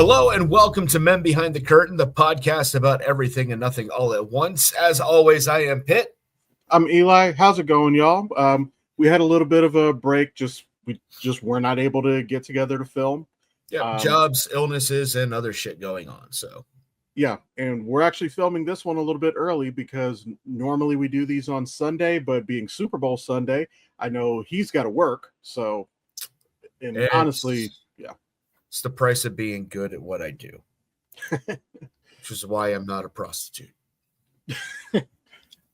Hello and welcome to Men Behind the Curtain, the podcast about everything and nothing all at once. As always, I am Pitt. I'm Eli. How's it going, y'all? We had a little bit of a break. We were not able to get together to film. Yeah, jobs, illnesses, and other shit going on. So, yeah, and we're actually filming this one a little bit early because normally we do these on Sunday, but being Super Bowl Sunday, I know he's got to work. So, and honestly, yeah, it's the price of being good at what I do, which is why I'm not a prostitute.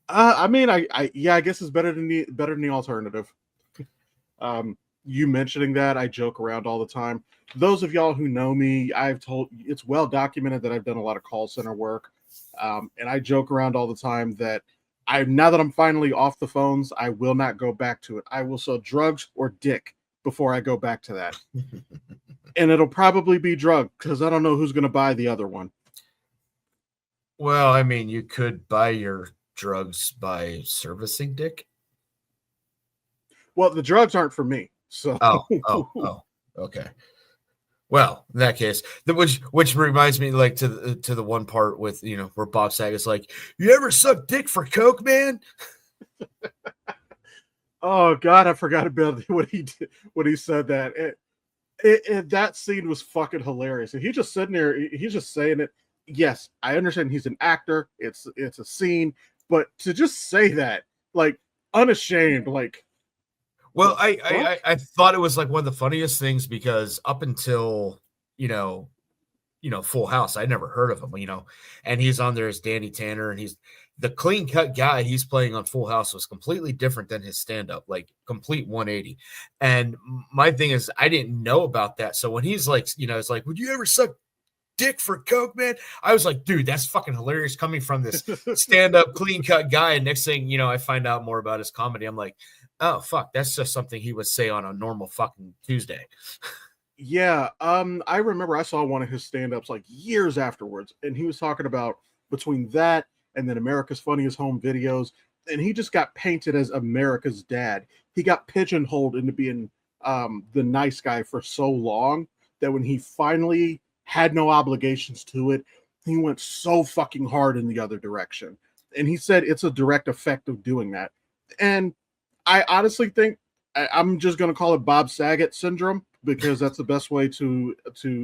I guess it's better than the alternative. You mentioning that, I joke around all the time. Those of y'all who know me, it's well documented that I've done a lot of call center work, and I joke around all the time that now that I'm finally off the phones, I will not go back to it. I will sell drugs or dick before I go back to that, and it'll probably be drug because I don't know who's going to buy the other one. Well, I mean, you could buy your drugs by servicing dick. Well, the drugs aren't for me. So okay. Well, in that case, which reminds me, like to the one part with where Bob Saget's like, "You ever suck dick for coke, man?" Oh God, I forgot about what he did when he said that. That scene was fucking hilarious. And he's just sitting there, he's just saying it. Yes, I understand he's an actor. It's a scene, but to just say that, like unashamed, like. Well, I thought it was like one of the funniest things because up until Full House, I never heard of him, and he's on there as Danny Tanner, and he's the clean cut guy he's playing on Full House was completely different than his stand up, like complete 180. And my thing is, I didn't know about that. So when he's like, it's like, "Would you ever suck dick for coke, man?" I was like, dude, that's fucking hilarious coming from this stand up clean cut guy. And next thing, I find out more about his comedy. I'm like, oh fuck, that's just something he would say on a normal fucking Tuesday. Yeah, I remember I saw one of his stand-ups like years afterwards, and he was talking about between that and then America's Funniest Home Videos, and he just got painted as America's dad. He got pigeonholed into being the nice guy for so long that when he finally had no obligations to it, he went so fucking hard in the other direction. And he said it's a direct effect of doing that. And I honestly think I'm just going to call it Bob Saget syndrome because that's the best way to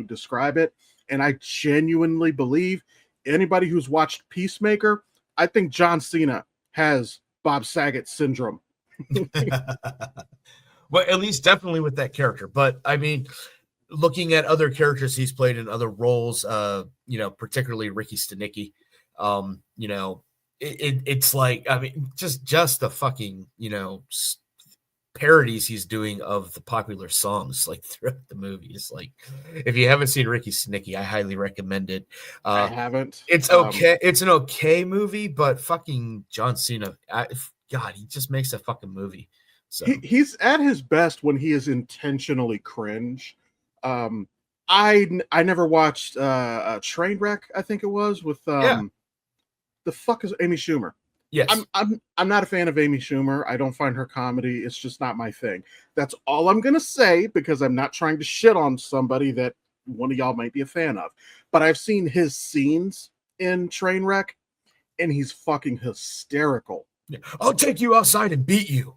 describe it. And I genuinely believe anybody who's watched Peacemaker, I think John Cena has Bob Saget syndrome. Well, at least definitely with that character. But I mean, looking at other characters he's played in other roles, particularly Ricky Stenicki, it's like, I mean, just the fucking, parodies he's doing of the popular songs like throughout the movie. It's like, if you haven't seen Ricky Stenicki, I highly recommend it. I haven't. It's okay. It's an okay movie, but fucking John Cena, God, he just makes a fucking movie. So he's at his best when he is intentionally cringe. I never watched a Trainwreck, I think it was, with the fuck is Amy Schumer. Yes. I'm not a fan of Amy Schumer. I don't find her comedy. It's just not my thing. That's all I'm gonna say because I'm not trying to shit on somebody that one of y'all might be a fan of. But I've seen his scenes in Trainwreck, and he's fucking hysterical. Yeah. I'll take you outside and beat you.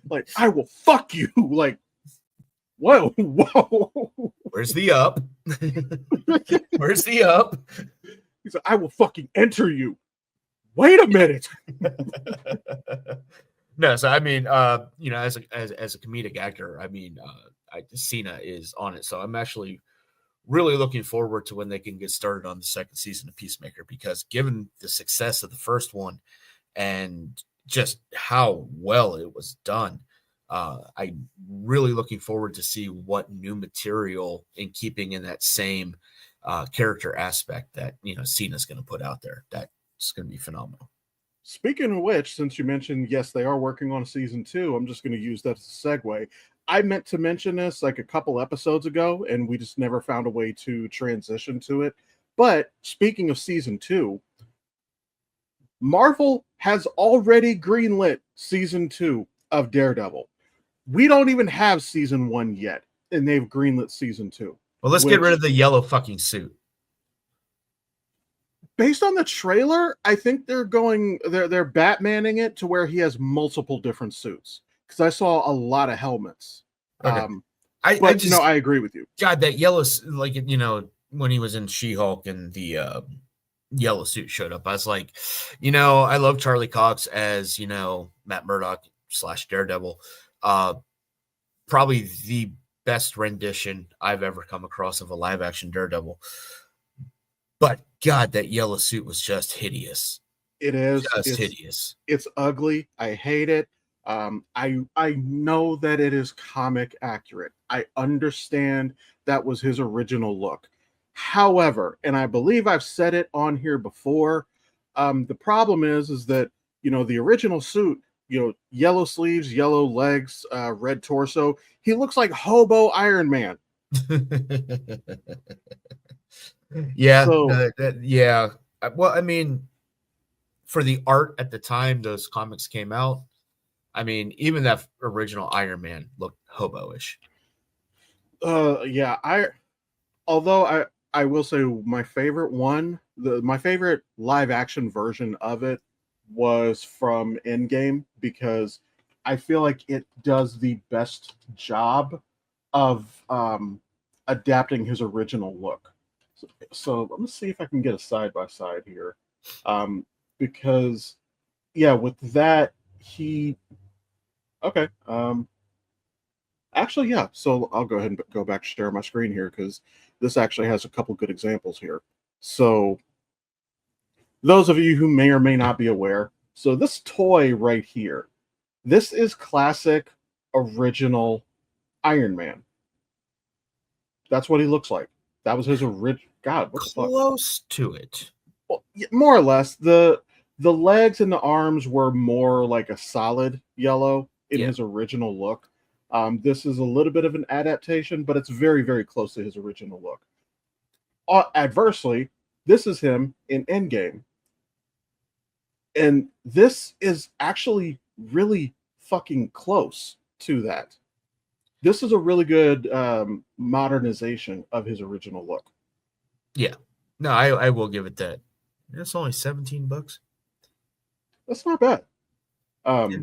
Like, I will fuck you. Like, whoa. Where's the up? Where's the up? He's like, I will fucking enter you. Wait a minute. No, so I mean, as a comedic actor, I mean, Cena is on it. So I'm actually really looking forward to when they can get started on the second season of Peacemaker, because given the success of the first one and just how well it was done, I'm really looking forward to see what new material in keeping in that same character aspect that Cena's going to put out there. That's going to be phenomenal. Speaking of which, since you mentioned, yes, they are working on season 2, I'm just going to use that as a segue. I meant to mention this like a couple episodes ago, and we just never found a way to transition to it. But speaking of season 2, Marvel has already greenlit season 2 of Daredevil. We don't even have season 1 yet, and they've greenlit season 2. Well, let's get rid of which, the yellow fucking suit. based on the trailer, I think they're Batmaning it to where he has multiple different suits. Because I saw a lot of helmets. Okay. Um, I but no, just I agree with you. God, that yellow, like, when he was in She-Hulk and the yellow suit showed up, I was like, I love Charlie Cox as Matt Murdock / Daredevil. Probably the best rendition I've ever come across of a live action Daredevil. But God, that yellow suit was just hideous. It is. Just hideous. It's ugly. I hate it. I know that it is comic accurate. I understand that was his original look. However, and I believe I've said it on here before, the problem is that the original suit, yellow sleeves, yellow legs, red torso. He looks like hobo Iron Man. Yeah, So yeah. Well, I mean, for the art at the time those comics came out, I mean, even that original Iron Man looked hobo-ish. yeah, although I will say my favorite my favorite live action version of it was from Endgame, because I feel like it does the best job of adapting his original look. So let me see if I can get a side by side here, because yeah, with that he okay. Actually, yeah. So I'll go ahead and go back to share my screen here, because this actually has a couple good examples here. So those of you who may or may not be aware, so this toy right here, this is classic original Iron Man. That's what he looks like. That was his original. God, what the fuck? Close to it. Well, more or less. The legs and the arms were more like a solid yellow in Yeah. his original look. This is a little bit of an adaptation, but it's very, very close to his original look. Adversely, this is him in Endgame. And this is actually really fucking close to that. This is a really good modernization of his original look. Yeah. No, I will give it that. It's only $17. That's not bad. Yeah.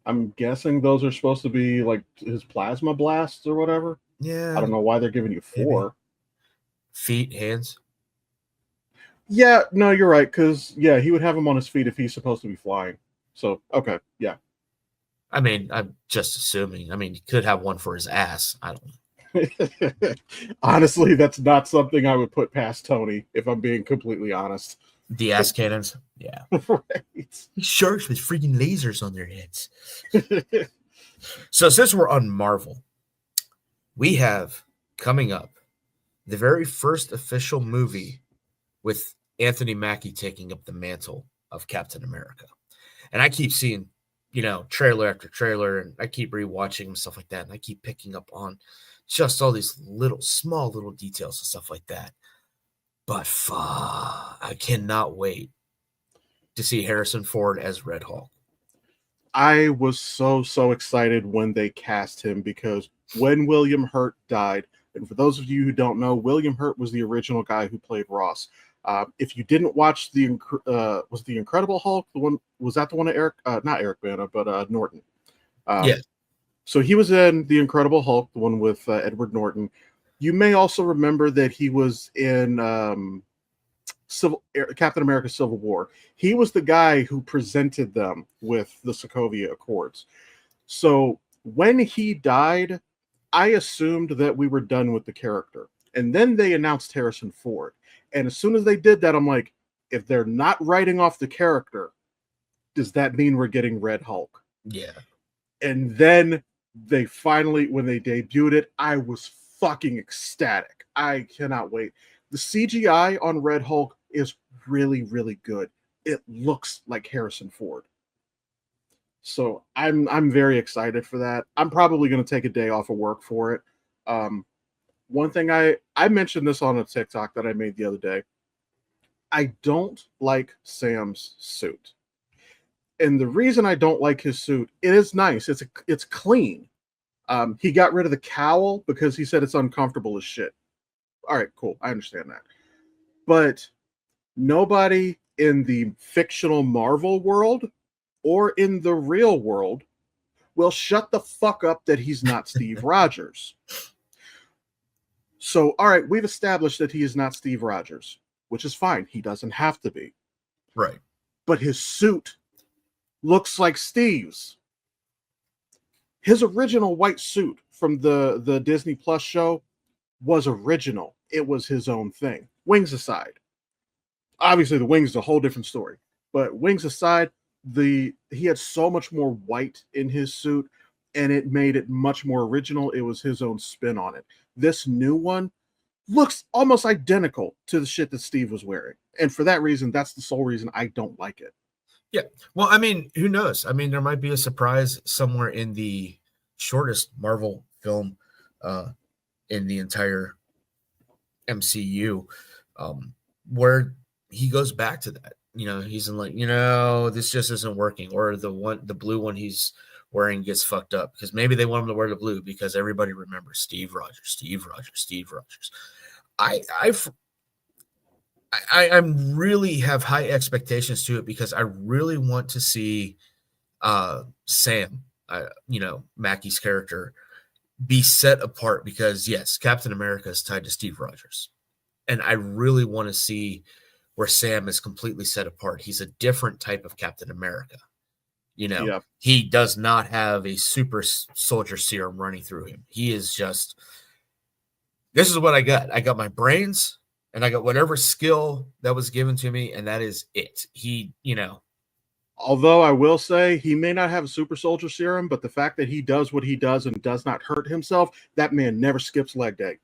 I'm guessing those are supposed to be like his plasma blasts or whatever. I Yeah. don't know why they're giving you 4. Maybe. Feet, hands. Yeah, no, you're right. Because yeah, he would have him on his feet if he's supposed to be flying. So okay, yeah. I mean, I'm just assuming. I mean, he could have one for his ass. I don't know. Honestly, that's not something I would put past Tony, if I'm being completely honest. The ass cannons. Yeah. Right. These sharks with freaking lasers on their heads. So since we're on Marvel, we have coming up the very first official movie with Anthony Mackie taking up the mantle of Captain America. And I keep seeing, trailer after trailer, and I keep rewatching and stuff like that. And I keep picking up on just all these small little details and stuff like that. But I cannot wait to see Harrison Ford as Red Hulk. I was so excited when they cast him, because when William Hurt died, and for those of you who don't know, William Hurt was the original guy who played Ross. If you didn't watch was the Incredible Hulk the one? Was that the one of not Eric Bana, but Norton? Yeah. So he was in the Incredible Hulk, the one with Edward Norton. You may also remember that he was in Captain America: Civil War. He was the guy who presented them with the Sokovia Accords. So when he died, I assumed that we were done with the character. And then they announced Harrison Ford. And as soon as they did that, I'm like, if they're not writing off the character, does that mean we're getting Red Hulk? Yeah. And then they finally, when they debuted it, I was fucking ecstatic. I cannot wait. The CGI on Red Hulk is really, really good. It looks like Harrison Ford. So I'm very excited for that. I'm probably going to take a day off of work for it. One thing I mentioned this on a TikTok that I made the other day. I don't like Sam's suit. And the reason I don't like his suit, it is nice. It's clean. He got rid of the cowl because he said it's uncomfortable as shit. All right, cool. I understand that. But nobody in the fictional Marvel world or in the real world will shut the fuck up that he's not Steve Rogers. So, all right, we've established that he is not Steve Rogers, which is fine. He doesn't have to be. Right. But his suit looks like Steve's. His original white suit from the Disney Plus show was original. It was his own thing. Wings aside. Obviously, the wings is a whole different story. But wings aside, he had so much more white in his suit, and it made it much more original. It was his own spin on it. This new one looks almost identical to the shit that Steve was wearing. And for that reason, that's the sole reason I don't like it. Yeah. Well, I mean, who knows? I mean, there might be a surprise somewhere in the shortest Marvel film in the entire MCU where he goes back to that. You know, he's in like, this just isn't working. Or the blue one he's wearing gets fucked up because maybe they want him to wear the blue because everybody remembers Steve Rogers. I'm really have high expectations to it because I really want to see Sam, Mackie's character, be set apart because yes, Captain America is tied to Steve Rogers, and I really want to see where Sam is completely set apart. He's a different type of Captain America. He does not have a super soldier serum running through him. He is just, this is what I got. I got my brains and I got whatever skill that was given to me, and that is it. Although I will say he may not have a super soldier serum, but the fact that he does what he does and does not hurt himself, that man never skips leg day.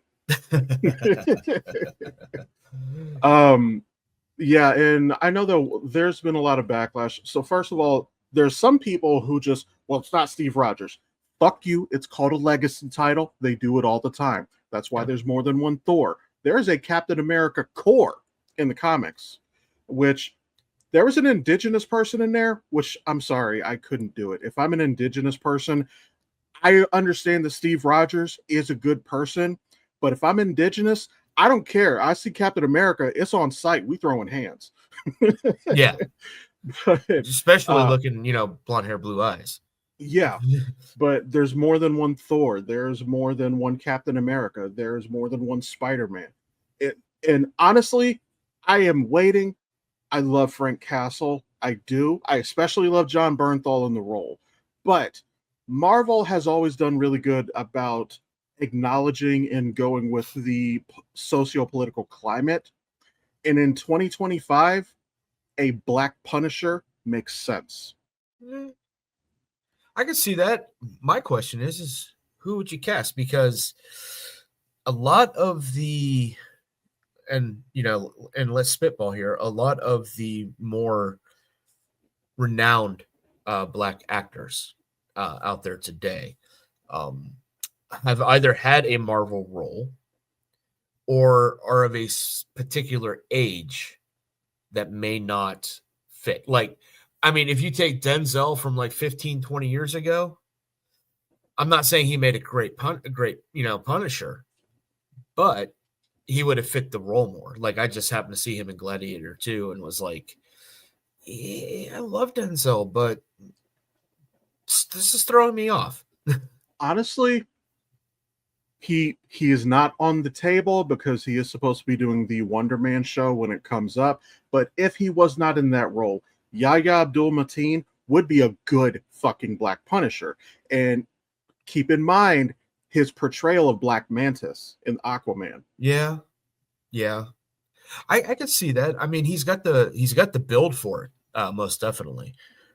Yeah, and I know that there's been a lot of backlash. So first of all, there's some people who just, well, it's not Steve Rogers. Fuck you. It's called a legacy title. They do it all the time. That's why there's more than one Thor. There is a Captain America core in the comics, which there was an indigenous person in there, which I'm sorry, I couldn't do it. If I'm an indigenous person, I understand that Steve Rogers is a good person, but if I'm indigenous, I don't care. I see Captain America, it's on site. We throwing hands. Yeah. But, especially looking, blonde hair, blue eyes. Yeah. But there's more than one Thor. There's more than one Captain America. There's more than one Spider-Man. And honestly, I am waiting. I love Frank Castle. I do. I especially love John Bernthal in the role. But Marvel has always done really good about acknowledging and going with the socio-political climate. And in 2025, a Black Punisher makes sense. I can see that. My question is who would you cast? Because a lot of the, and let's spitball here, a lot of the more renowned Black actors out there today have either had a Marvel role or are of a particular age that may not fit. Like, I mean, if you take Denzel from like 15, 20 years ago, I'm not saying he made a great Punisher, but he would have fit the role more. Like, I just happened to see him in Gladiator 2 and was like, yeah, I love Denzel, but this is throwing me off. Honestly, he is not on the table because he is supposed to be doing the Wonder Man show when it comes up. But if he was not in that role, Yahya Abdul-Mateen would be a good fucking Black Punisher. And keep in mind his portrayal of Black Mantis in Aquaman. Yeah. I can see that. I mean, he's got the build for it, most definitely.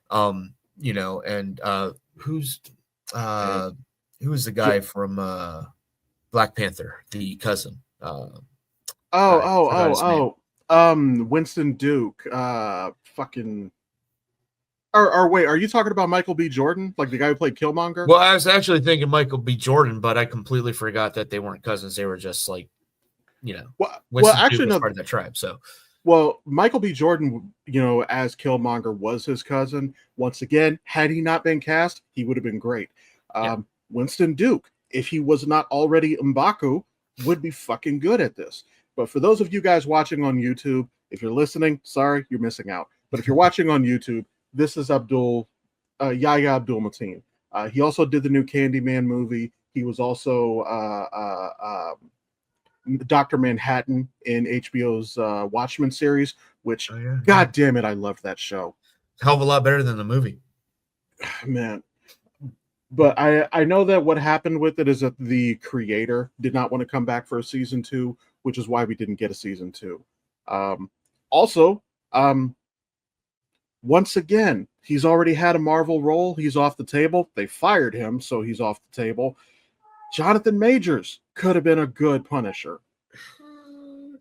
And who's the guy from Black Panther, the cousin? Winston Duke. Fucking. Or wait, are you talking about Michael B. Jordan, like the guy who played Killmonger? Well, I was actually thinking Michael B. Jordan, but I completely forgot that they weren't cousins. They were just like, Well, actually, Duke was part of that tribe. So, well, Michael B. Jordan, as Killmonger was his cousin. Once again, had he not been cast, he would have been great. Winston Duke, if he was not already M'Baku, would be fucking good at this. But for those of you guys watching on YouTube, if you're listening, sorry, you're missing out. But if you're watching on YouTube, this is Yahya Abdul Mateen. He also did the new Candyman movie. He was also Dr. Manhattan in HBO's Watchmen series, which, God damn it, I loved that show. Hell of a lot better than the movie. Man. But I know that what happened with it is that the creator did not want to come back for a season 2, which is why we didn't get a season 2. Also, once again, he's already had a Marvel role. He's off the table. They fired him, so he's off the table. Jonathan Majors could have been a good Punisher.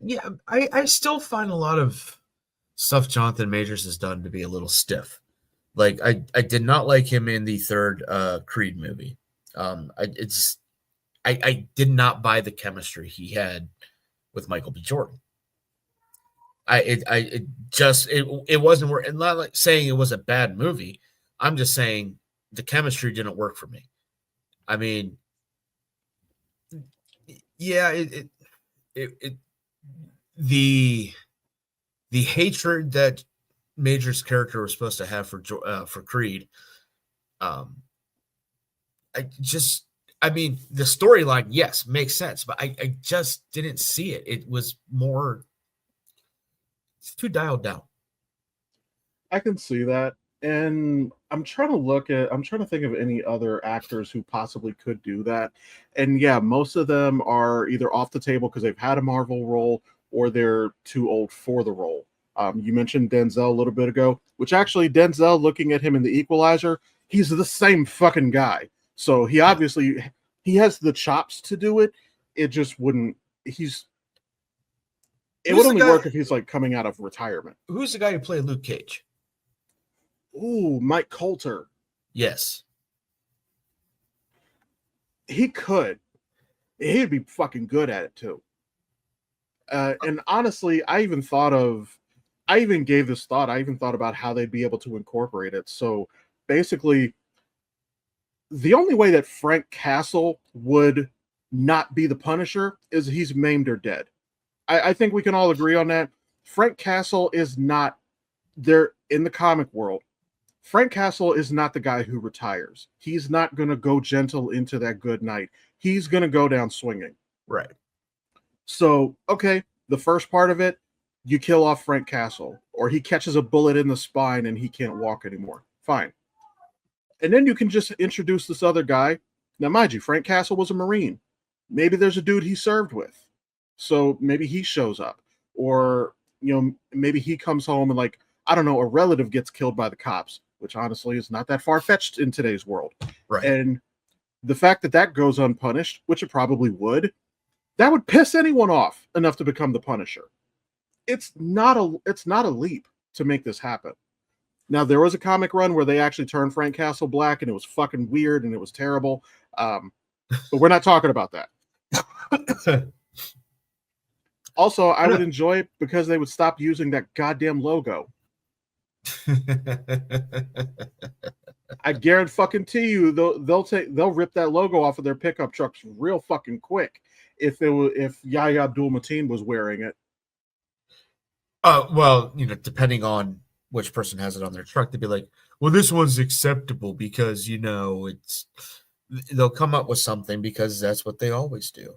Yeah, I still find a lot of stuff Jonathan Majors has done to be a little stiff. Like I did not like him in the third Creed movie. I did not buy the chemistry he had with Michael B. Jordan. It wasn't work. And not like saying it was a bad movie. I'm just saying the chemistry didn't work for me. I mean, yeah, the hatred that Major's character was supposed to have for Creed. I mean, the storyline, yes, makes sense, but I just didn't see it. It was more, it's too dialed down. I can see that. And I'm trying to think of any other actors who possibly could do that. And yeah, most of them are either off the table because they've had a Marvel role or they're too old for the role. You mentioned Denzel a little bit ago, which actually Denzel, looking at him in The Equalizer, he's the same fucking guy. So he obviously he has the chops to do it. It just wouldn't. It would only work if he's like coming out of retirement. Who's the guy who played Luke Cage? Ooh, Mike Coulter. Yes, he could. He'd be fucking good at it too. And honestly, I even gave this thought. I even thought about how they'd be able to incorporate it. So basically, the only way that Frank Castle would not be the Punisher is he's maimed or dead. I think we can all agree on that. Frank Castle is not there in the comic world. Frank Castle is not the guy who retires. He's not going to go gentle into that good night. He's going to go down swinging. Right. So, okay, the first part of it, you kill off Frank Castle, or he catches a bullet in the spine and he can't walk anymore. Fine. And then you can just introduce this other guy. Now, mind you, Frank Castle was a Marine. Maybe there's a dude he served with. So maybe he shows up. Or, maybe he comes home and, like, I don't know, a relative gets killed by the cops, which honestly is not that far-fetched in today's world. Right. And the fact that that goes unpunished, which it probably would, that would piss anyone off enough to become the Punisher. It's not a leap to make this happen. Now, there was a comic run where they actually turned Frank Castle black, and it was fucking weird, and it was terrible. But we're not talking about that. Also, I would enjoy it because they would stop using that goddamn logo. I guarantee you, they'll rip that logo off of their pickup trucks real fucking quick if Yahya Abdul Mateen was wearing it. Well, depending on which person has it on their truck, they'd be like, well, this one's acceptable because, they'll come up with something because that's what they always do.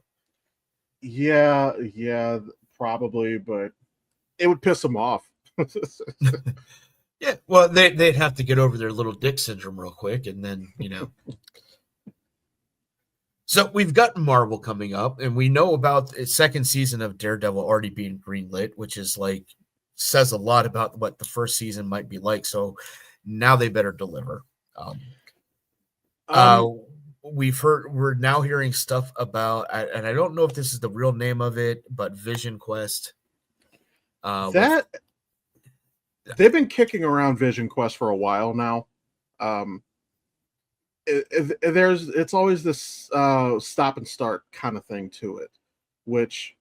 Yeah, probably, but it would piss them off. Yeah, well, they'd have to get over their little dick syndrome real quick, and then, So we've got Marvel coming up, and we know about a second season of Daredevil already being greenlit, which is says a lot about what the first season might be like. So now they better deliver. We're now hearing stuff about, and I don't know if this is the real name of it, but Vision Quest. They've been kicking around Vision Quest for a while now. It's always this stop and start kind of thing to it, which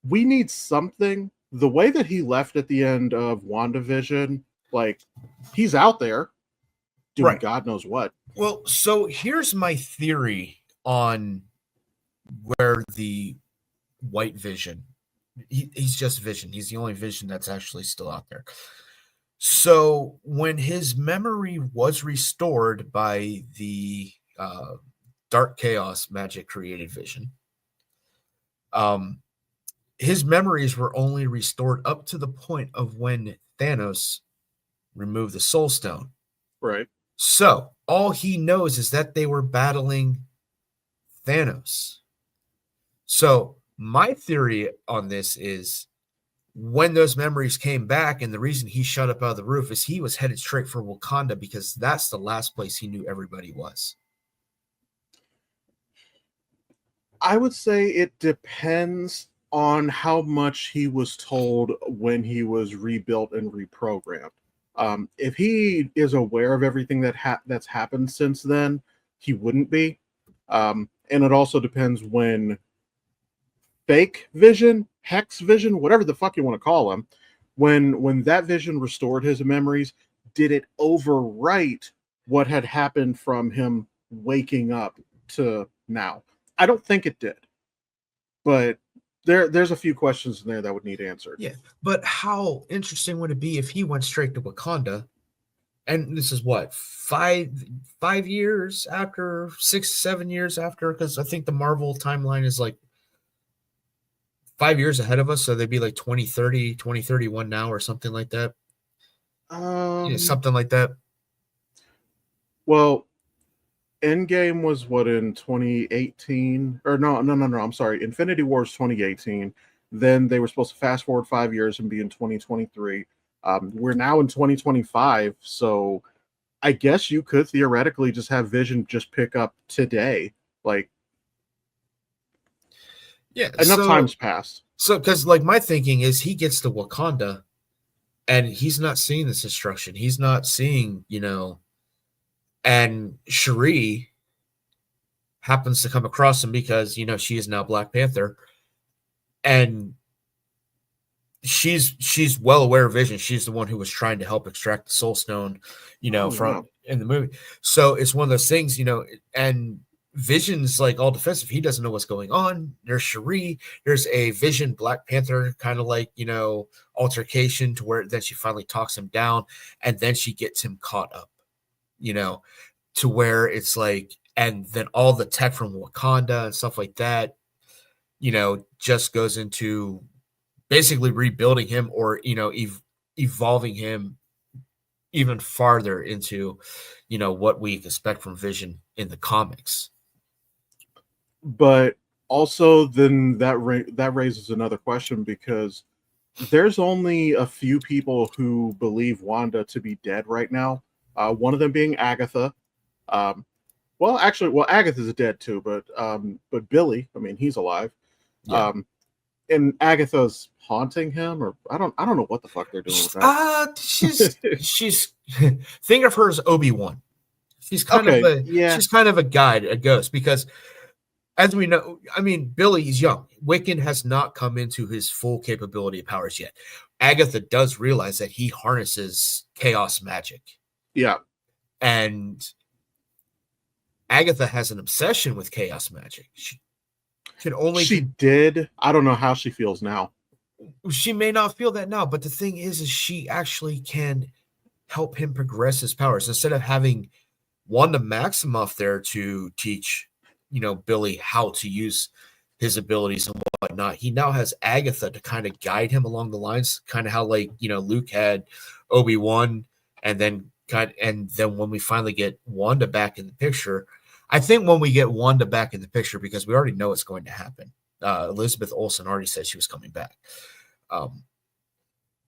we need something. The way that he left at the end of WandaVision, he's out there doing God knows what. Well, so here's my theory on where the white vision, he's just vision. He's the only vision that's actually still out there. So when his memory was restored by the dark chaos magic created vision, um, his memories were only restored up to the point of when Thanos removed the Soul Stone. Right. So all he knows is that they were battling Thanos. So my theory on this is when those memories came back, and the reason he shot up out of the roof is he was headed straight for Wakanda because that's the last place he knew everybody was. I would say it depends on how much he was told when he was rebuilt and reprogrammed. If he is aware of everything that's happened since then, he wouldn't be. And it also depends when fake vision, hex vision, whatever the fuck you want to call him, when that vision restored his memories, did it overwrite what had happened from him waking up to now? I don't think it did, but there's a few questions in there that would need answered. Yeah, but how interesting would it be if he went straight to Wakanda? And this is what, 5 years after, 6 7 years after, because I think the Marvel timeline is like 5 years ahead of us, so they'd be like 2030, 2031 now or something like that. Something like that. Well, Endgame was what, in 2018? Or no, I'm sorry. Infinity War is 2018. Then they were supposed to fast forward 5 years and be in 2023. We're now in 2025, so I guess you could theoretically just have Vision just pick up today. Like, yeah, enough time's passed. So, because like my thinking is he gets to Wakanda and he's not seeing this destruction. He's not seeing, and Shuri happens to come across him because, she is now Black Panther. And she's well aware of Vision. She's the one who was trying to help extract the Soul Stone, from in the movie. So it's one of those things, and Vision's like all defensive. He doesn't know what's going on. There's Shuri. There's a Vision Black Panther kind of like, altercation to where then she finally talks him down and then she gets him caught up, to where it's like, and then all the tech from Wakanda and stuff like that, just goes into basically rebuilding him or, evolving him even farther into, what we expect from Vision in the comics. But also then that raises another question, because there's only a few people who believe Wanda to be dead right now. One of them being Agatha. Agatha's dead too, but Billy, I mean, he's alive. Yeah. And Agatha's haunting him, or I don't know what the fuck they're doing with that. She's think of her as Obi-Wan. She's kind of a guide, a ghost, because as we know, I mean, Billy is young. Wiccan has not come into his full capability of powers yet. Agatha does realize that he harnesses chaos magic. Yeah. And Agatha has an obsession with chaos magic. She did. I don't know how she feels now. She may not feel that now, but the thing is she actually can help him progress his powers instead of having Wanda Maximoff there to teach, Billy how to use his abilities and whatnot. He now has Agatha to kind of guide him along the lines, kind of how like, Luke had Obi-Wan, and then when we finally get Wanda back in the picture, I think when we get Wanda back in the picture, because we already know it's going to happen. Elizabeth Olsen already said she was coming back.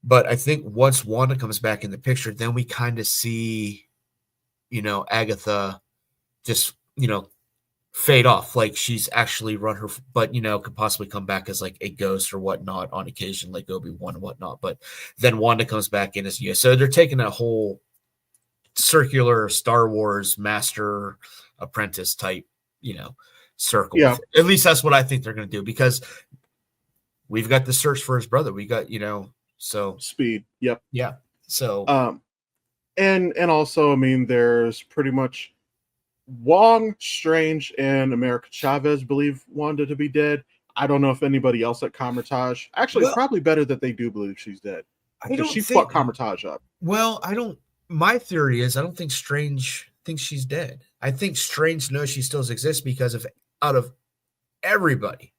But I think once Wanda comes back in the picture, then we kind of see, Agatha just, fade off. Like she's actually run her, but, could possibly come back as like a ghost or whatnot on occasion, like Obi-Wan and whatnot. But then Wanda comes back in as, so they're taking a whole circular Star Wars master apprentice type, circle. Yeah. At least that's what I think they're going to do, because we've got the search for his brother. We got, so Speed. Yep. Yeah. So, and also, I mean, there's pretty much Wong, Strange, and America Chavez believe Wanda to be dead. I don't know if anybody else at Comertage. Actually, it's Well, probably better that they do believe she's dead I because don't she think. fucked Comertage up. Well, I don't. My theory is I don't think Strange thinks she's dead. I think Strange knows she still exists because of out of everybody,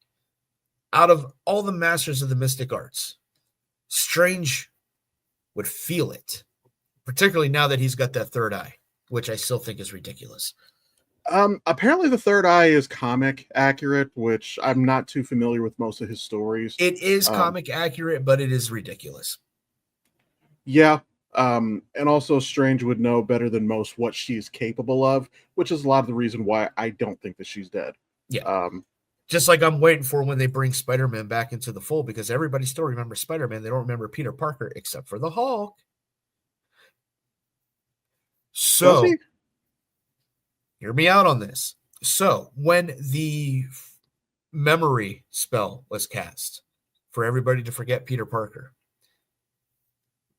out of all the masters of the mystic arts, Strange would feel it, particularly now that he's got that third eye, which I still think is ridiculous. Apparently the third eye is comic accurate, which I'm not too familiar with most of his stories. It is Um, comic accurate, but it is ridiculous. yeah. And also Strange would know better than most what she's capable of, which is a lot of the reason why I don't think that she's dead. Yeah. Um, Just like I'm waiting for when they bring Spider-Man back into the fold, because everybody still remembers Spider-Man. They don't remember Peter Parker except for the Hulk. does So he? hear me out on this. So when the memory spell was cast for everybody to forget Peter Parker,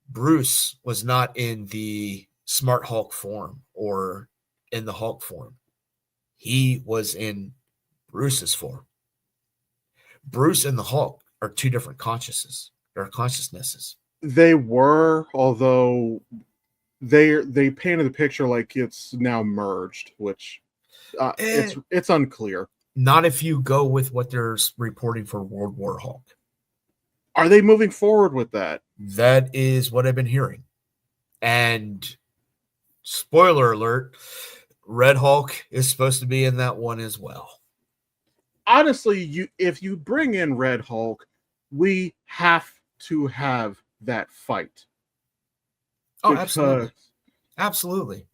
Bruce was not in the Smart Hulk form or in the Hulk form. He was in Bruce's form. Bruce and the Hulk are two different consciousnesses. They were, although they painted the picture like it's now merged, which it's unclear. Not if you go with what they're reporting for World War Hulk. Are they moving forward with that? That is what I've been hearing. And spoiler alert, Red Hulk is supposed to be in that one as well. Honestly, if you bring in Red Hulk, we have to have that fight. Oh, absolutely. Absolutely.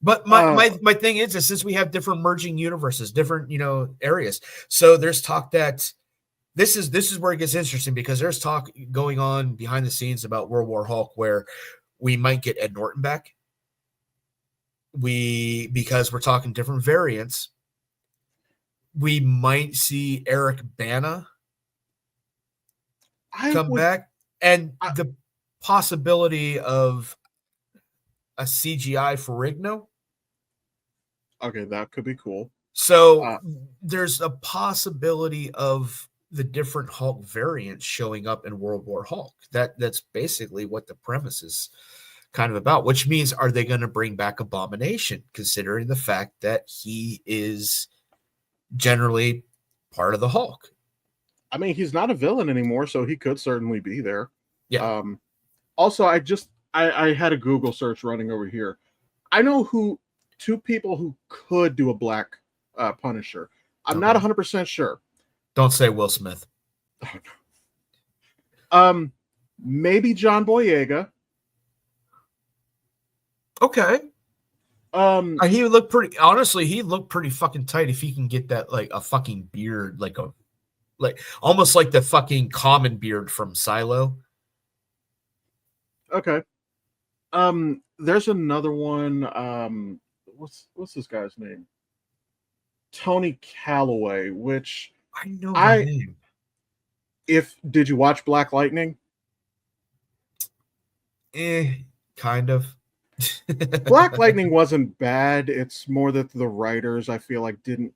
But my thing is since we have different merging universes, different, areas. So there's talk that this is where it gets interesting because there's talk going on behind the scenes about World War Hulk where we might get Ed Norton back. Because we're talking different variants, we might see Eric Bana come back, and the possibility of a CGI Ferrigno. Okay, that could be cool. So there's a possibility of the different Hulk variants showing up in World War Hulk. That's basically what the premise is kind of about, which means are they going to bring back Abomination, considering the fact that he is generally part of the Hulk? I mean, he's not a villain anymore, so he could certainly be there. Yeah. Also, I had a Google search running over here. I know two people who could do a black Punisher. I'm not 100% sure. Don't say Will Smith. Maybe John Boyega. Okay. He would look pretty. Honestly, he looked pretty fucking tight if he can get that like a fucking beard, like almost like the fucking common beard from Silo. Okay. There's another one. What's this guy's name? Tony Calloway, which I know the name. Did you watch Black Lightning? Kind of. Black Lightning wasn't bad. It's more that the writers, I feel like, the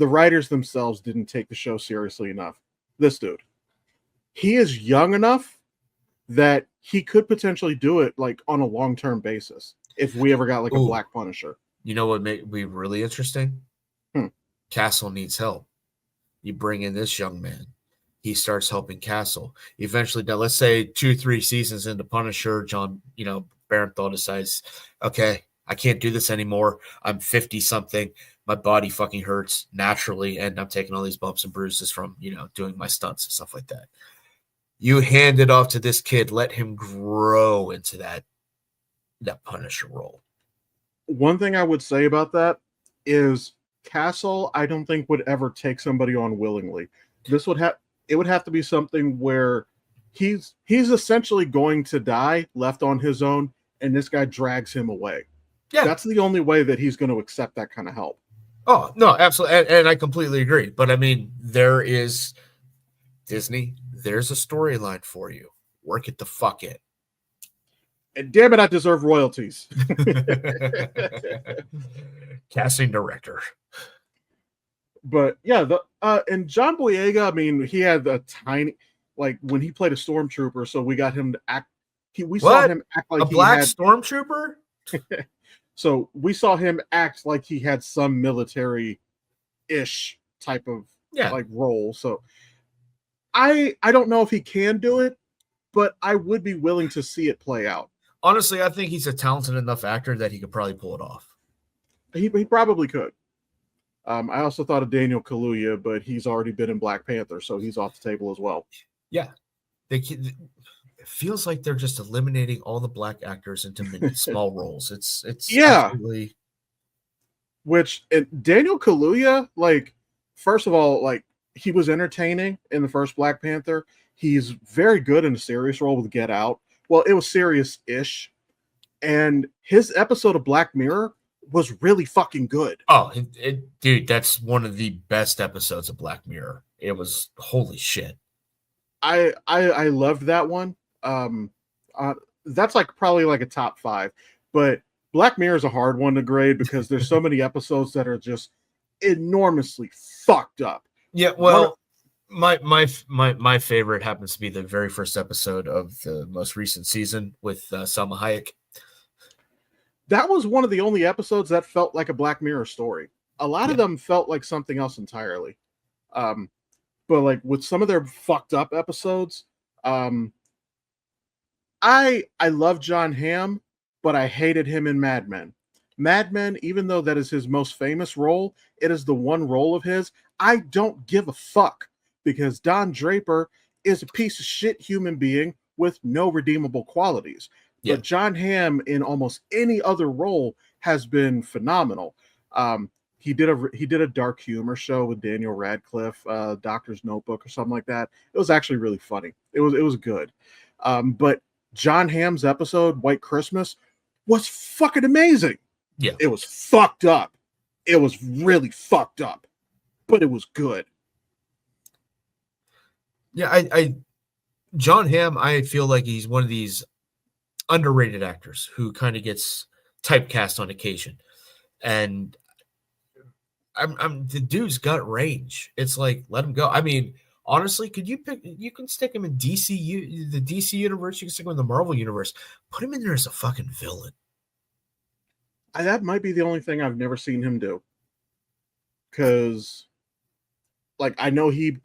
writers themselves didn't take the show seriously enough. This dude, he is young enough that he could potentially do it like on a long-term basis if we ever got like a Black Punisher. You know what would be really interesting? Castle needs help. You bring in this young man. He starts helping Castle. Eventually, now let's say 2-3 seasons into Punisher, John, Barenthal decides, okay, I can't do this anymore. I'm 50 something. My body fucking hurts naturally, and I'm taking all these bumps and bruises from, doing my stunts and stuff like that. You hand it off to this kid, let him grow into that Punisher role. One thing I would say about that is Castle, I don't think would ever take somebody on willingly. It would have to be something where he's essentially going to die left on his own, and this guy drags him away. Yeah. That's the only way that he's going to accept that kind of help. Oh, no, absolutely. And I completely agree. But I mean, there is Disney, there's a storyline for you. Work it the fuck in. And damn it, I deserve royalties. Casting director. But yeah, and John Boyega, I mean, he had a tiny, like when he played a stormtrooper, so we got him to act. We saw him act like a he black had stormtrooper. So we saw him act like he had some military-ish type of like role. So I don't know if he can do it, but I would be willing to see it play out. Honestly, I think he's a talented enough actor that he could probably pull it off. He probably could. I also thought of Daniel Kaluuya, but he's already been in Black Panther, so he's off the table as well. Yeah. It feels like they're just eliminating all the black actors into small roles. It's absolutely... Which Daniel Kaluuya, like, first of all, like, he was entertaining in the first Black Panther. He's very good in a serious role with Get Out. Well, it was serious-ish. And his episode of Black Mirror was really fucking good. Oh, dude, that's one of the best episodes of Black Mirror. It was holy shit. I loved that one. That's like probably like a top 5. But Black Mirror is a hard one to grade because there's so many episodes that are just enormously fucked up. Yeah, well, my favorite happens to be the very first episode of the most recent season with Salma Hayek. That was one of the only episodes that felt like a Black Mirror story. A lot of them felt like something else entirely. But like with some of their fucked up episodes, I love John Hamm, but I hated him in Mad Men. Mad Men, even though that is his most famous role, it is the one role of his I don't give a fuck, because Don Draper is a piece of shit human being with no redeemable qualities. Yeah. But John Hamm in almost any other role has been phenomenal. He did a dark humor show with Daniel Radcliffe, Doctor's Notebook or something like that. It was actually really funny. It was good. But John Hamm's episode, White Christmas, was fucking amazing. Yeah. It was fucked up. It was really fucked up, but it was good. Yeah, John Hamm, I feel like he's one of these underrated actors who kind of gets typecast on occasion. And the dude's got range. It's like, let him go. I mean, honestly, you can stick him in the DC universe, you can stick him in the Marvel universe, put him in there as a fucking villain. That might be the only thing I've never seen him do. Because, like, I know he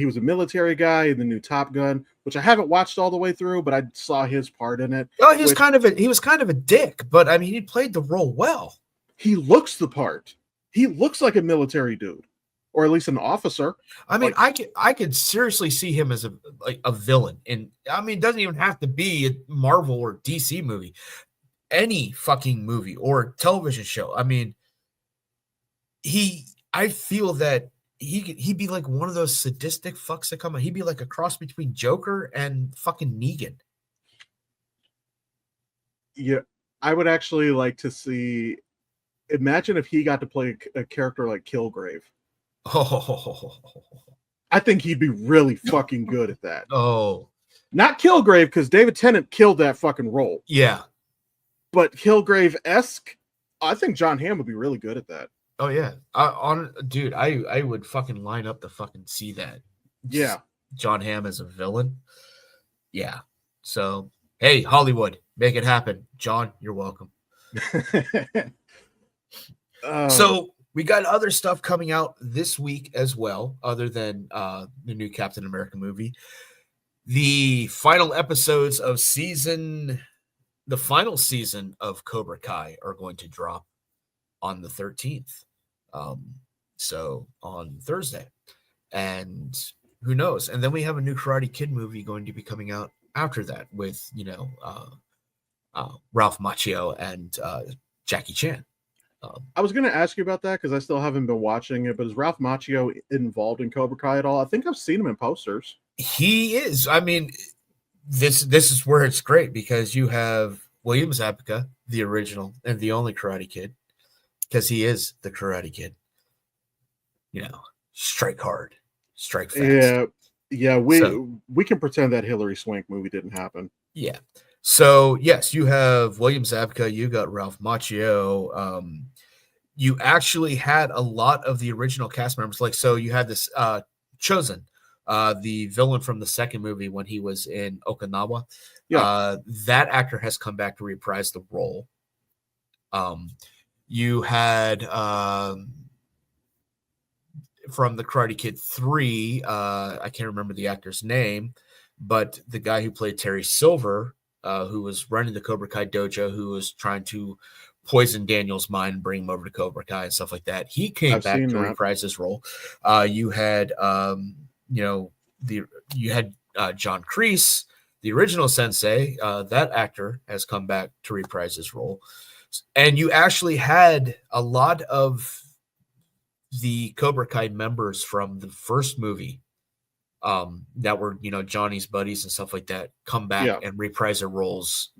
was a military guy in the new Top Gun, which I haven't watched all the way through, but I saw his part in it. Oh, he was kind of a dick, but I mean, he played the role well. He looks the part. He looks like a military dude, or at least an officer. I mean, I could seriously see him as a villain, and I mean, it doesn't even have to be a Marvel or DC movie. Any fucking movie or television show. I mean, I feel that he'd be like one of those sadistic fucks that come out. He'd be like a cross between Joker and fucking Negan. Yeah, I would actually like to see. Imagine if he got to play a character like Kilgrave. Oh, I think he'd be really fucking good at that. Oh, not Kilgrave, because David Tennant killed that fucking role. Yeah. But Kilgrave-esque, I think John Hamm would be really good at that. Oh yeah, dude, I would fucking line up to fucking see that. Yeah, John Hamm as a villain. Yeah. So hey, Hollywood, make it happen. John, you're welcome. So we got other stuff coming out this week as well, other than the new Captain America movie. The final episodes of the final season of Cobra Kai are going to drop on the 13th. So on Thursday. And who knows? And then we have a new Karate Kid movie going to be coming out after that with, Ralph Macchio and Jackie Chan. I was going to ask you about that because I still haven't been watching it, but is Ralph Macchio involved in Cobra Kai at all? I think I've seen him in posters. He is. I mean, this is where it's great because you have William Zabka, the original and the only Karate Kid, because he is the Karate Kid. Strike hard, strike fast. Yeah. We can pretend that Hilary Swank movie didn't happen. Yeah. So yes, you have William Zabka, you got Ralph Macchio. You actually had a lot of the original cast members. Like, so you had this Chosen, the villain from the second movie when he was in Okinawa. Yeah, That actor has come back to reprise the role. You had from the Karate Kid 3, I can't remember the actor's name, but the guy who played Terry Silver, who was running the Cobra Kai dojo, who was trying to poison Daniel's mind and bring him over to Cobra Kai and stuff like that. He came I've back seen to that. reprise his role. You had, you had John Kreese, the original sensei. That actor has come back to reprise his role. And you actually had a lot of the Cobra Kai members from the first movie that were, Johnny's buddies and stuff like that come back Yeah, and reprise their roles.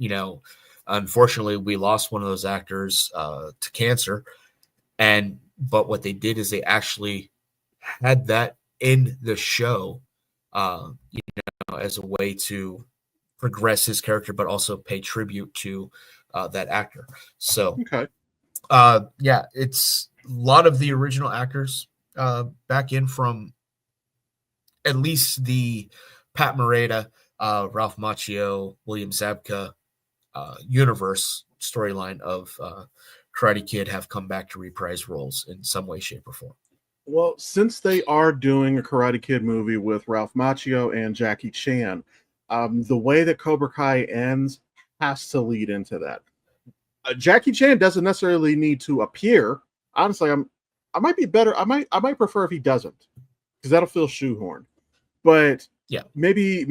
Unfortunately, we lost one of those actors to cancer. But what they did is they actually had that in the show, as a way to progress his character, but also pay tribute to that actor. So, okay. yeah, it's a lot of the original actors back in from at least the Pat Morita, Ralph Macchio, William Zabka universe storyline of Karate Kid have come back to reprise roles in some way, shape, or form. Well, since they are doing a Karate Kid movie with Ralph Macchio and Jackie Chan, the way that Cobra Kai ends has to lead into that. Jackie Chan doesn't necessarily need to appear. Honestly, I might be better. I might prefer if he doesn't, because that'll feel shoehorned. But Yeah, maybe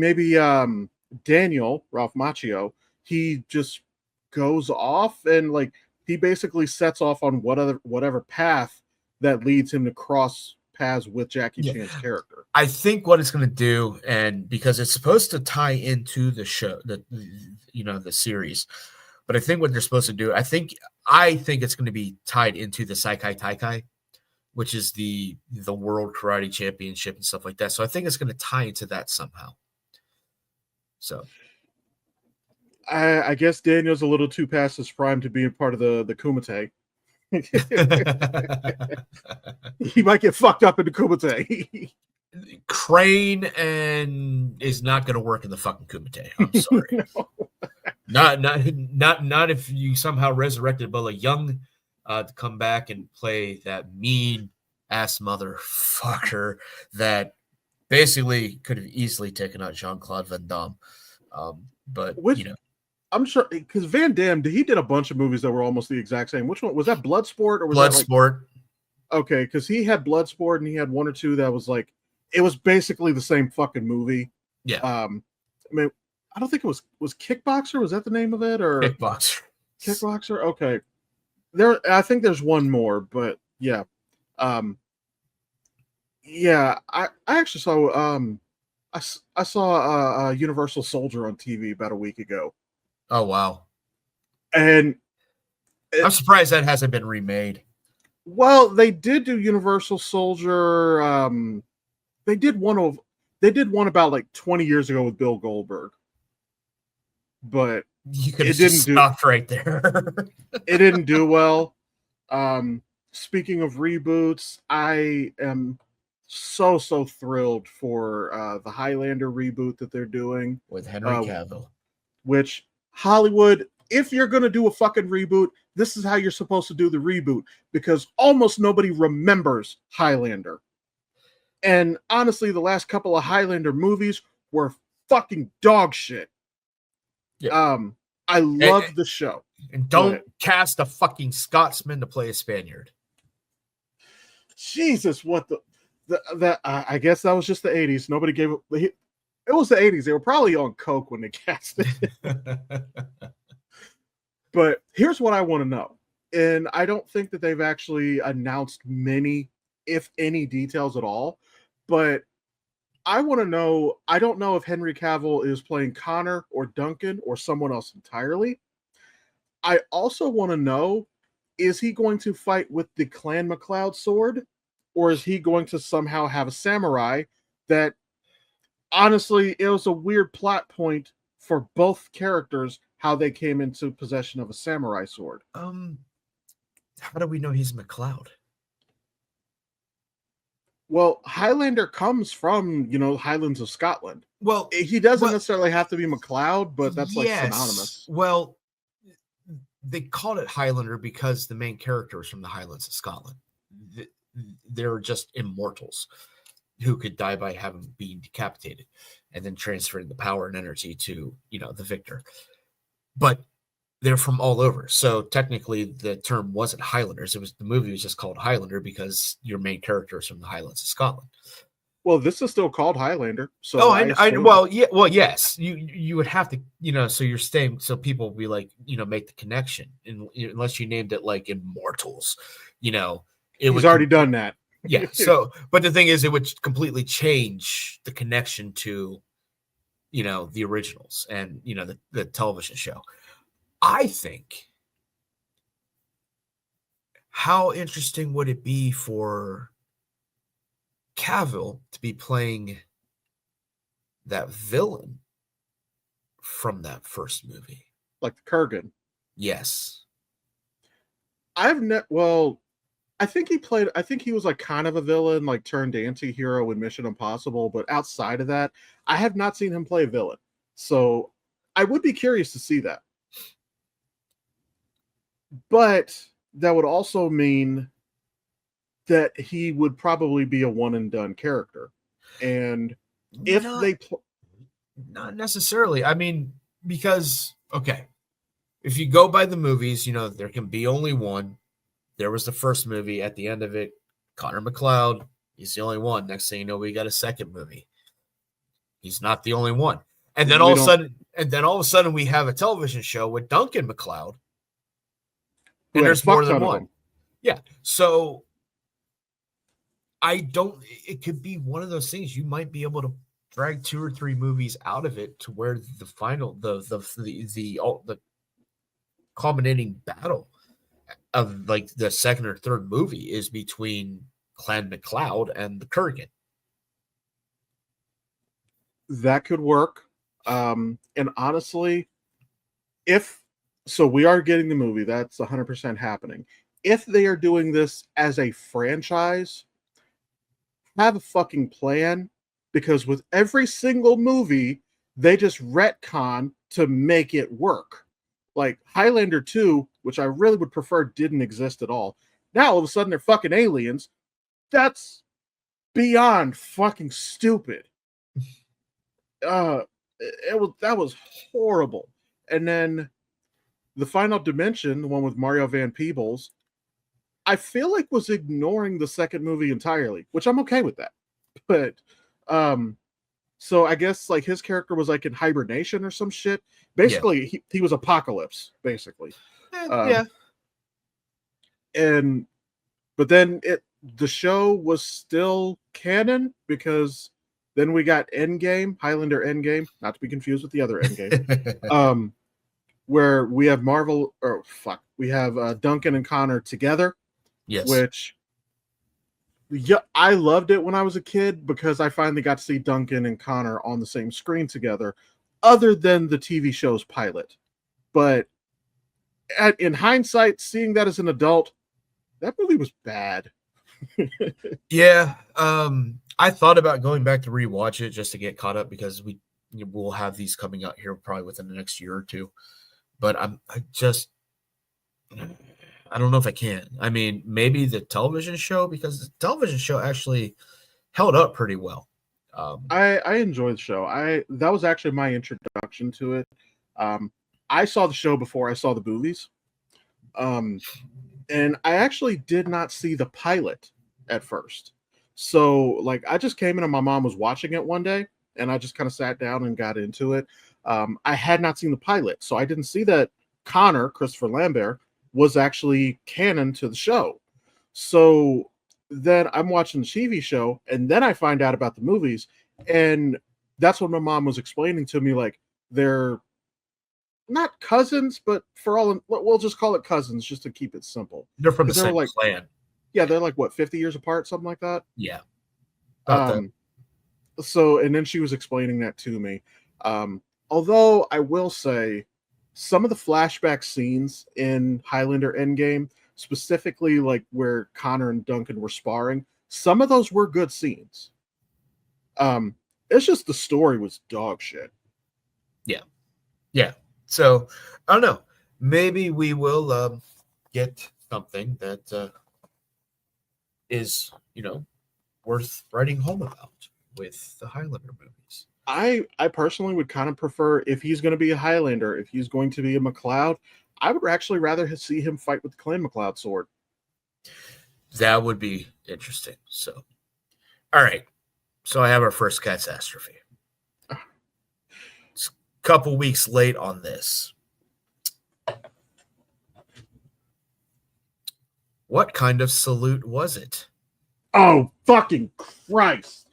Daniel Ralph Macchio, he just goes off and like he basically sets off on whatever path that leads him to cross paths with Jackie yeah. Chan's character. I think what it's going to do, and because it's supposed to tie into the show, the series, but I think what they're supposed to do, I think it's going to be tied into the Saikai Taikai, which is the World Karate Championship and stuff like that. So I think it's going to tie into that somehow. So I guess Daniel's a little too past his prime to be a part of the Kumite. He might get fucked up in the Kumite. Crane and is not going to work in the fucking Kumite. I'm sorry. No. Not if you somehow resurrected Bella Young to come back and play that mean ass motherfucker that basically could have easily taken out Jean-Claude Van Damme. But I'm sure because Van Damme, he did a bunch of movies that were almost the exact same. Which one was that? Bloodsport or was that like Bloodsport? Okay, because he had Bloodsport and he had one or two that was like it was basically the same fucking movie. Yeah. I mean, I don't think it was Kickboxer. Was that the name of it or Kickboxer? Kickboxer. Okay. I think there's one more, but yeah. Yeah, I actually saw I saw a Universal Soldier on TV about a week ago. Oh wow. And I'm surprised that hasn't been remade. Well, they did do Universal Soldier. They did one about like 20 years ago with Bill Goldberg. But you could have just stopped right there. It didn't do well. Speaking of reboots, I am so thrilled for the Highlander reboot that they're doing with Henry Cavill. Which Hollywood, if you're going to do a fucking reboot, this is how you're supposed to do the reboot, because almost nobody remembers Highlander. And honestly, the last couple of Highlander movies were fucking dog shit. Yeah. I love the show. And don't cast a fucking Scotsman to play a Spaniard. Jesus, what I guess that was just the 80s. Nobody gave it. It was the 80s. They were probably on coke when they cast it. But here's what I want to know. And I don't think that they've actually announced many, if any, details at all. But I want to know, I don't know if Henry Cavill is playing Connor or Duncan or someone else entirely. I also want to know, is he going to fight with the Clan MacLeod sword? Or is he going to somehow have a samurai that, honestly, it was a weird plot point for both characters how they came into possession of a samurai sword. How do we know he's McLeod? Well, Highlander comes from, Highlands of Scotland. Well, He doesn't necessarily have to be McLeod, but that's like yes. synonymous. Well, they called it Highlander because the main character is from the Highlands of Scotland. They're just immortals who could die by being decapitated and then transferring the power and energy to, the victor. But they're from all over. So technically the term wasn't Highlanders. The movie was just called Highlander because your main character is from the Highlands of Scotland. Well, this is still called Highlander. So yes, you would have to, so you're staying, so people will be like, make the connection, unless you named it like Immortals, he's already done that. Yeah. So, but the thing is, it would completely change the connection to, the originals and, the television show. I think, how interesting would it be for Cavill to be playing that villain from that first movie? Like the Kurgan? Yes. I think he was like kind of a villain, like turned anti-hero in Mission Impossible, but outside of that, I have not seen him play a villain. So I would be curious to see that. But that would also mean that he would probably be a one and done character. And if not necessarily. I mean, because, okay, if you go by the movies, there can be only one. There was the first movie. At the end of it, Connor McLeod, he's the only one. Next thing you know, we got a second movie. He's not the only one. And then all of a sudden we have a television show with Duncan McLeod. And there's more than one. Yeah. So it could be one of those things. You might be able to drag 2 or 3 movies out of it to where the final, the culminating battle of like the second or third movie is between Clan McLeod and the Kurgan. That could work. And honestly, we are getting the movie, that's 100% happening. If they are doing this as a franchise, have a fucking plan, because with every single movie, they just retcon to make it work. Like Highlander 2, which I really would prefer didn't exist at all. Now all of a sudden they're fucking aliens. That's beyond fucking stupid. That was horrible. And then the Final Dimension, the one with Mario Van Peebles, I feel like was ignoring the second movie entirely, which I'm okay with that. But so I guess like his character was like in hibernation or some shit. Basically, yeah. He was Apocalypse, basically. Yeah. But then the show was still canon because then we got Endgame, Highlander Endgame, not to be confused with the other Endgame, where we have we have Duncan and Connor together. Yes. Which, yeah, I loved it when I was a kid because I finally got to see Duncan and Connor on the same screen together, other than the TV show's pilot. But in hindsight, seeing that as an adult, that movie was bad. Yeah. I thought about going back to rewatch it just to get caught up because we'll have these coming out here probably within the next year or two. But I don't know if I can. I mean, maybe the television show, because the television show actually held up pretty well. I enjoyed the show. That was actually my introduction to it. I saw the show before I saw the movies. And I actually did not see the pilot at first. So, like, I just came in and my mom was watching it one day, and I just kind of sat down and got into it. I had not seen the pilot, so I didn't see that Connor, Christopher Lambert, was actually canon to the show. So then I'm watching the TV show, and then I find out about the movies, and that's what my mom was explaining to me. Like, they're not cousins, but we'll just call it cousins just to keep it simple. They're from the same clan. Yeah, they're like, what, 50 years apart, something like that? Yeah. So, and then she was explaining that to me. Although I will say, some of the flashback scenes in Highlander Endgame, specifically like where Connor and Duncan were sparring, some of those were good scenes. It's just the story was dog shit. Yeah. So I don't know. Maybe we will get something that is, worth writing home about with the Highlander movies. I personally would kind of prefer, if he's going to be a Highlander, if he's going to be a McLeod, I would actually rather see him fight with the Clan McLeod sword. That would be interesting. So, all right. So I have our first catastrophe. It's a couple weeks late on this. What kind of salute was it? Oh, fucking Christ.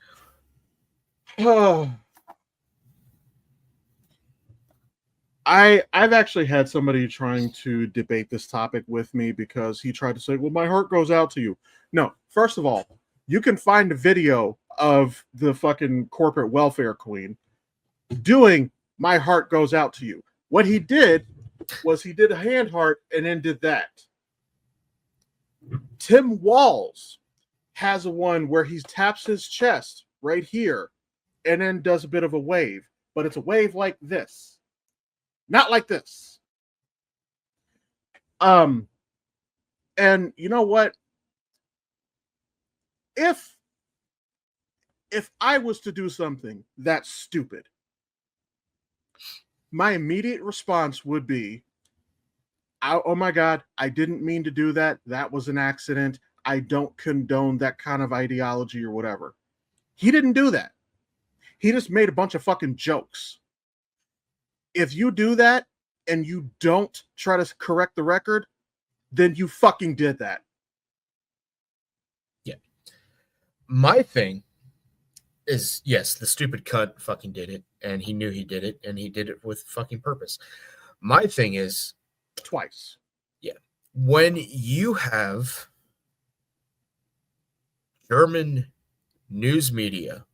I've actually had somebody trying to debate this topic with me because he tried to say, well, my heart goes out to you. No, first of all, you can find a video of the fucking corporate welfare queen doing my heart goes out to you. What he did was he did a hand heart and then did that. Tim Walls has a one where he taps his chest right here and then does a bit of a wave, but it's a wave like this. Not like this. And you know what? If I was to do something that's stupid, my immediate response would be, oh my God, I didn't mean to do that. That was an accident. I don't condone that kind of ideology or whatever. He didn't do that. He just made a bunch of fucking jokes. If you do that and you don't try to correct the record, then you fucking did that. Yeah. My thing is, yes, the stupid cunt fucking did it, and he knew he did it, and he did it with fucking purpose. My thing is, twice. Yeah. When you have German news media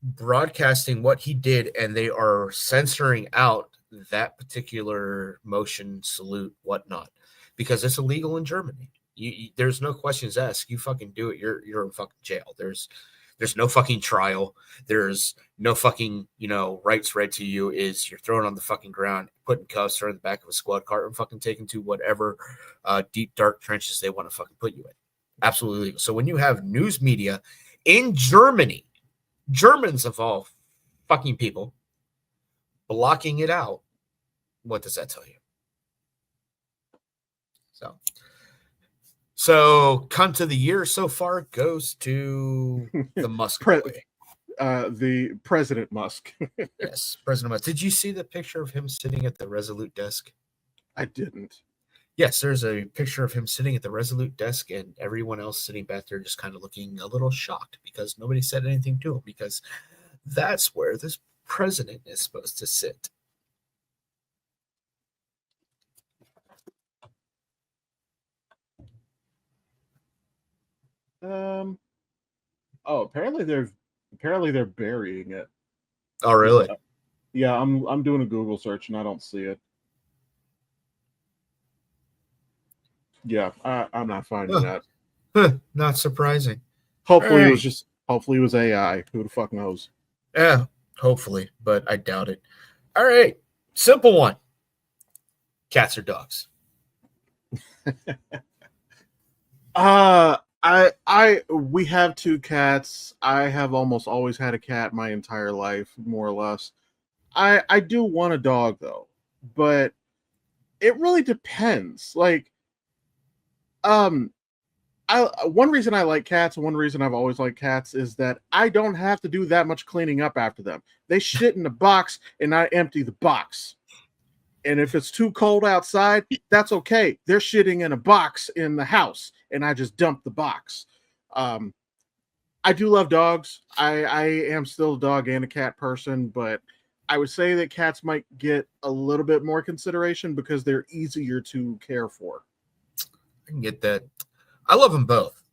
broadcasting what he did, and they are censoring out that particular motion, salute, whatnot, because it's illegal in Germany. There's no questions asked. You fucking do it. You're in fucking jail. There's no fucking trial. There's no fucking, rights read to you. Is you're thrown on the fucking ground, put in cuffs, or in the back of a squad car, and fucking taken to whatever deep, dark trenches they want to fucking put you in. Absolutely legal. So when you have news media in Germany, Germans of all fucking people, blocking it out, what does that tell you? So cunt of the year so far goes to the Musk boy. The President Musk. Yes, President Musk. Did you see the picture of him sitting at the Resolute desk? I didn't. Yes, there's a picture of him sitting at the Resolute desk and everyone else sitting back there just kind of looking a little shocked because nobody said anything to him, because that's where this president is supposed to sit. Apparently they're burying it. Oh, really? Yeah, I'm doing a Google search and I don't see it. Yeah, I'm not finding that. Not surprising. Hopefully it was AI. Who the fuck knows? Yeah, hopefully, but I doubt it. All right, simple one. Cats or dogs? We have two cats. I have almost always had a cat my entire life, more or less. I do want a dog though, but it really depends. Like, one reason I like cats and one reason I've always liked cats is that I don't have to do that much cleaning up after them. They shit in a box and I empty the box. And if it's too cold outside, that's okay. They're shitting in a box in the house and I just dump the box. I do love dogs. I am still a dog and a cat person, but I would say that cats might get a little bit more consideration because they're easier to care for. I can get that. I love them both.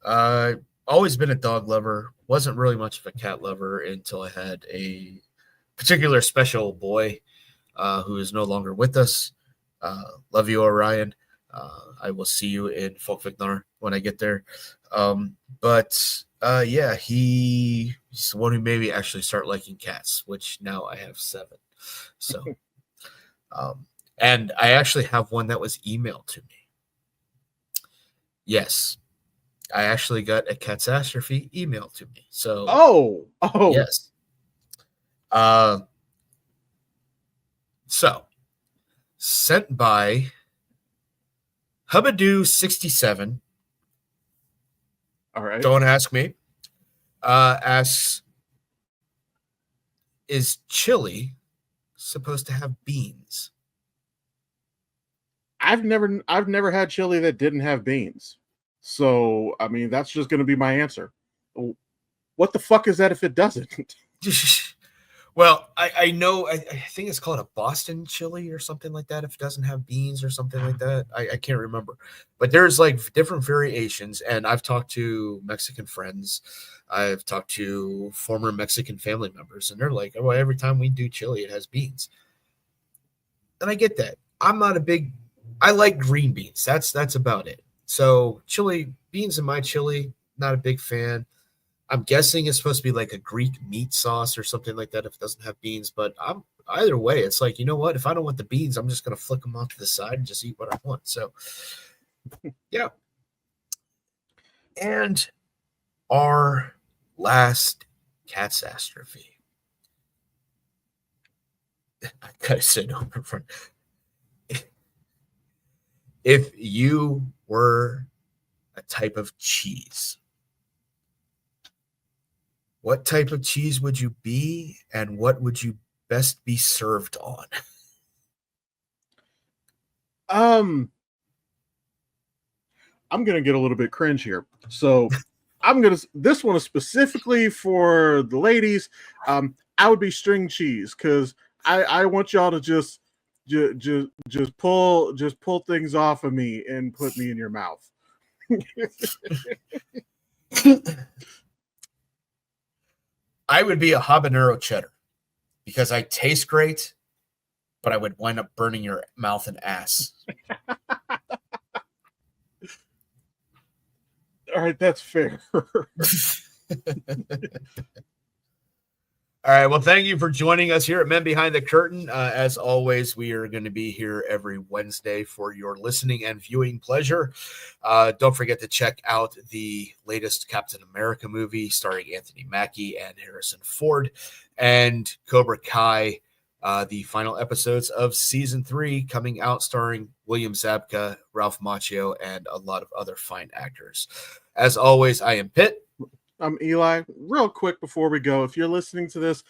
Always been a dog lover. Wasn't really much of a cat lover until I had a particular special boy who is no longer with us. Love you, Orion. I will see you in Folkviknar when I get there. But yeah, he's the one who made me actually start liking cats, which now I have 7. So, and I actually have one that was emailed to me. Yes, I actually got a catastrophe emailed to me. So, Oh, yes. So, sent by Hubadoo67. All right. Don't ask me. Asks, is chili supposed to have beans? I've never had chili that didn't have beans. So, I mean, that's just going to be my answer. What the fuck is that if it doesn't? Well, I know, I think it's called a Boston chili or something like that if it doesn't have beans or something like that. I can't remember. But there's like different variations, and I've talked to Mexican friends. I've talked to former Mexican family members, and they're like, oh, every time we do chili, it has beans. And I get that. I'm not a big, I like green beans. That's about it. So chili, beans in my chili, not a big fan. I'm guessing it's supposed to be like a Greek meat sauce or something like that if it doesn't have beans. But I'm either way, it's like, you know what? If I don't want the beans, I'm just gonna flick them off to the side and just eat what I want. So yeah. And our last catastrophe. I gotta say no in front. If you were a type of cheese, what type of cheese would you be, and what would you best be served on? I'm gonna get a little bit cringe here. So this one is specifically for the ladies. I would be string cheese because I want y'all to just pull things off of me and put me in your mouth. I would be a habanero cheddar because I taste great, but I would wind up burning your mouth and ass. All right, that's fair. All right. Well, thank you for joining us here at Men Behind the Curtain. As always, we are going to be here every Wednesday for your listening and viewing pleasure. Don't forget to check out the latest Captain America movie starring Anthony Mackie and Harrison Ford, and Cobra Kai, the final episodes of season 3 coming out starring William Zabka, Ralph Macchio, and a lot of other fine actors. As always, I am Pitt. I'm Eli. Real quick before we go, if you're listening to this,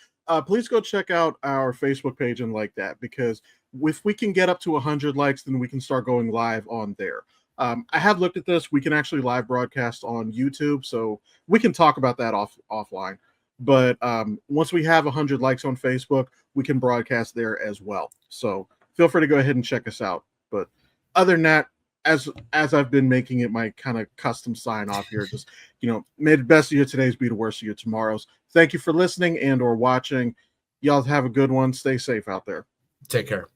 please go check out our Facebook page and like that, because if we can get up to 100 likes, then we can start going live on there. I have looked at this. We can actually live broadcast on YouTube, so we can talk about that offline. But once we have 100 likes on Facebook, we can broadcast there as well. So feel free to go ahead and check us out. But other than that, as I've been making it my kind of custom sign off here, just, may the best of your todays be the worst of your tomorrows. Thank you for listening and or watching. Y'all have a good one. Stay safe out there. Take care.